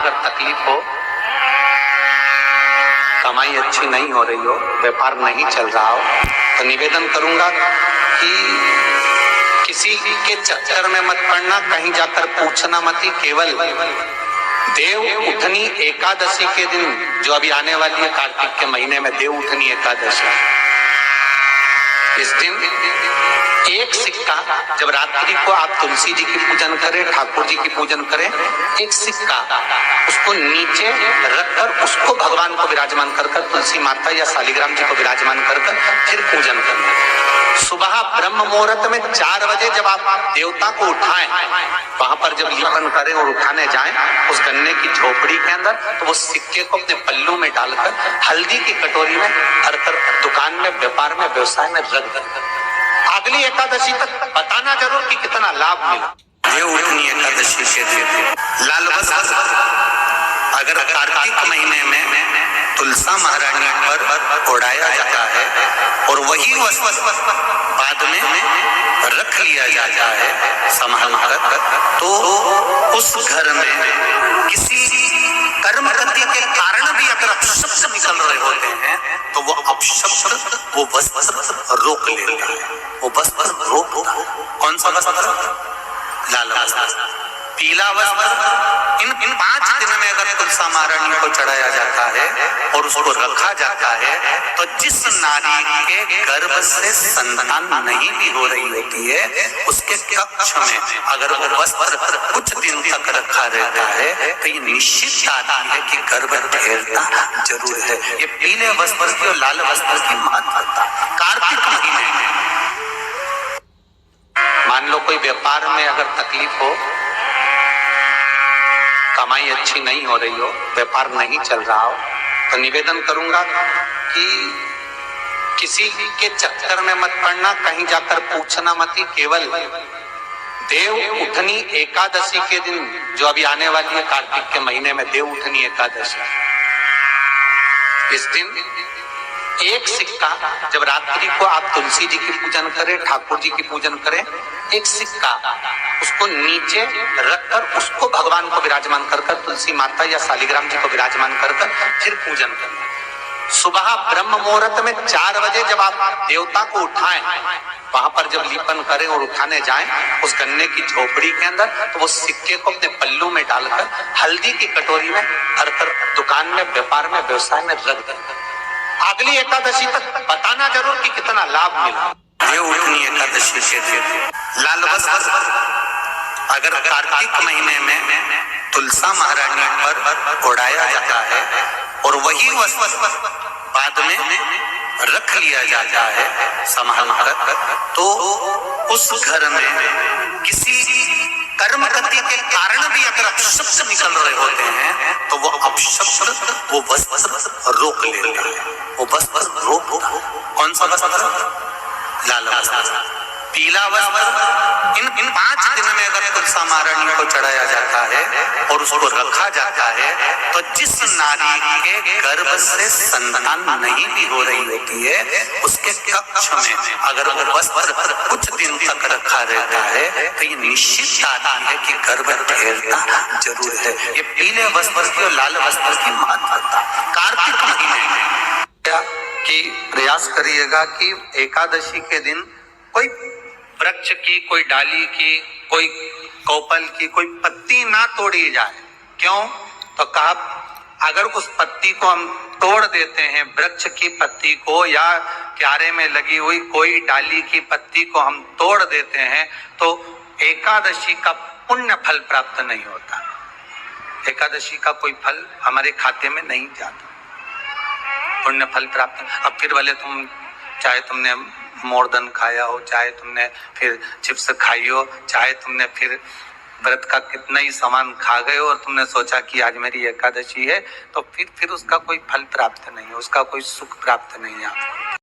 अगर तकलीफ हो, कमाई अच्छी नहीं हो रही हो, व्यापार नहीं चल रहा हो, तो निवेदन करूंगा कि किसी के चक्कर में मत पड़ना, कहीं जाकर पूछना मत ही। केवल देव उठनी एकादशी के दिन जो अभी आने वाली है, कार्तिक के महीने में देव उठनी एकादशी, इस दिन एक सिक्का, जब रात्रि को आप तुलसी जी की पूजन करें, ठाकुर जी की पूजन करें, एक सिक्का उसको नीचे रखकर उसको भगवान को विराजमान कर तुलसी माता या शालिग्राम जी को विराजमान कर फिर पूजन करना। सुबह ब्रह्म मुहूर्त में 4 बजे जब आप देवता को उठाएं, वहां पर जब लिपन करें और उठाने जाएं, उस गन्ने की झोपड़ी के अंदर, तो वो सिक्के को अपने पल्लू में डालकर हल्दी की कटोरी में भरकर दुकान में, व्यापार में, व्यवसाय में रख दें। अगली एकादशी तक बताना जरूर कि कितना लाभ मिला। देव उठनी एकादशी के दिन लाल वस्त्र अगर कार्तिक महीने में तुलसा महारानी पर ओढ़ाया जाता है और वही वस्त्र बाद में रख लिया जाता है संभाल कर, तो उस घर में किसी कर्म गति के कारण भी अगर अपशब्द निकल रहे होते हैं, तो वो अपशब्द वो वस्त्र रोक लेता है, वो वस्त्र रोकता है। कौन सा वस्त्र? लाल वस्त्र, पीला वस्त्र। इन 5 दिन में अगर तुलसा महारानी को चढ़ाया जाता है और उसको रखा जाता है, तो जिस नारी के गर्भ से संतान नहीं भी हो रही होती है, उसके कक्ष में अगर वो वस्त्र कुछ दिन तक रखा रहता है, तो ये निश्चित आती है कि गर्भ ठहरता जरूर है। ये पीले वस्त्र की और लाल वस्त्र की महत्वता कार्तिक महीने में। मान लो कोई व्यापार में अगर तकलीफ हो, कमाई अच्छी नहीं हो रही हो, व्यापार नहीं चल रहा हो, तो निवेदन करूंगा कि किसी के चक्कर में मत पड़ना, कहीं जाकर पूछना मत ही। केवल देव उठनी एकादशी के दिन जो अभी आने वाली है, कार्तिक के महीने में देव उठनी एकादशी, इस दिन एक सिक्का, जब रात्रि को आप तुलसी जी की पूजन करें, ठाकुर जी की पूजन करें, एक सिक्का उसको नीचे रखकर उसको भगवान को विराजमान कर तुलसी माता या शालिग्राम जी को विराजमान कर फिर पूजन करना। सुबह ब्रह्म मुहूर्त में 4 बजे जब आप देवता को उठाएं, वहां पर जब लिपन करें और उठाने जाएं, उस गन्ने की झोपड़ी के अंदर, तो वो सिक्के को अपने पल्लू में डालकर हल्दी की कटोरी में भरकर दुकान में, व्यापार में, व्यवसाय में रख दें। अगली एकादशी तक बताना जरूर कि कितना लाभ मिला। देव उठनी एकादशी के दिन लाल वस्त्र अगर कार्तिक महीने में तुलसा महारानी पर ओढ़ाया जाता है और वही वस्त्र बाद में रख लिया जाता है संभाल कर, तो उस घर में किसी कर्म गति के कारण भी अगर अपशब्द निकल रहे होते हैं, तो वो अपशब्द वो वस्त्र रोक लेता है, वो वस्त्र रोकता है। कौन सा वस्त्र? लाल वस्त्र, पीला वस्त्र। इन 5 दिन में अगर तुलसा महारानी को चढ़ाया जाता है और उसको रखा जाता है, तो जिस नारी के गर्भ से संतान नहीं भी हो रही होती है, उसके कक्ष में अगर वो वस्त्र कुछ दिन तक रखा रहता है, तो ये निश्चित आती है कि गर्भ ठहरता जरूर है। ये पीले वस्त्र की और लाल वस्त्र की महत्वता कार्तिक महीने में कि प्रयास करिएगा कि एकादशी के दिन कोई वृक्ष की, कोई डाली की, कोई कोपल की कोई पत्ती ना तोड़ी जाए। क्यों? तो कहा अगर उस पत्ती को हम तोड़ देते हैं, वृक्ष की पत्ती को या क्यारे में लगी हुई कोई डाली की पत्ती को हम तोड़ देते हैं, तो एकादशी का पुण्य फल प्राप्त नहीं होता, एकादशी का कोई फल हमारे खाते में नहीं जाता, पुण्य फल प्राप्त। अब फिर भले चाहे तुमने मोरदन खाया हो, चाहे तुमने फिर चिप्स खाई हो, चाहे तुमने फिर व्रत का कितना ही सामान खा गए हो और तुमने सोचा कि आज मेरी एकादशी है, तो फिर उसका कोई फल प्राप्त नहीं है, उसका कोई सुख प्राप्त नहीं है आपको।